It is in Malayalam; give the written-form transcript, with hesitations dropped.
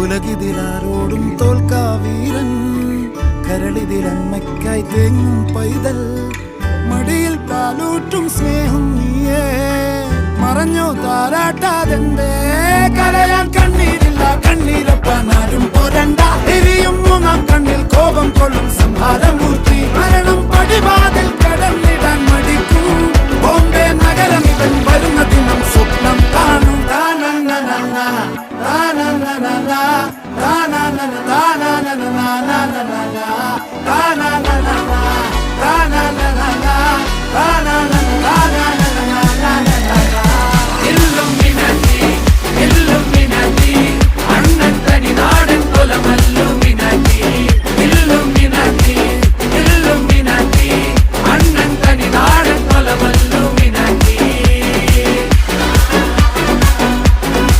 ഉലകിതിലാരോടും തോൽക്കാവീരൻ കരളിതിലമ്മയ്ക്കായി തേങ്ങും പൈതൽ മടിയിൽ പാലൂറ്റും സ്നേഹം നീയേ മറഞ്ഞോ താരാട്ടാതെന്തേ കരയാൻ കണ്ണീരില്ല കണ്ണീരപ്പാനാരും പോരണ്ട എരിയും മൂന്നാം കണ്ണിൽ കോപം കൊള്ളും സംഹാരമൂർത്തി മരണം പടിവാതിൽ കടന്നിടാൻ മടിക്കും ബോംബെ നഗരം ഇവൻ വരുന്ന ദിനം സ്വപ്നം കാണും na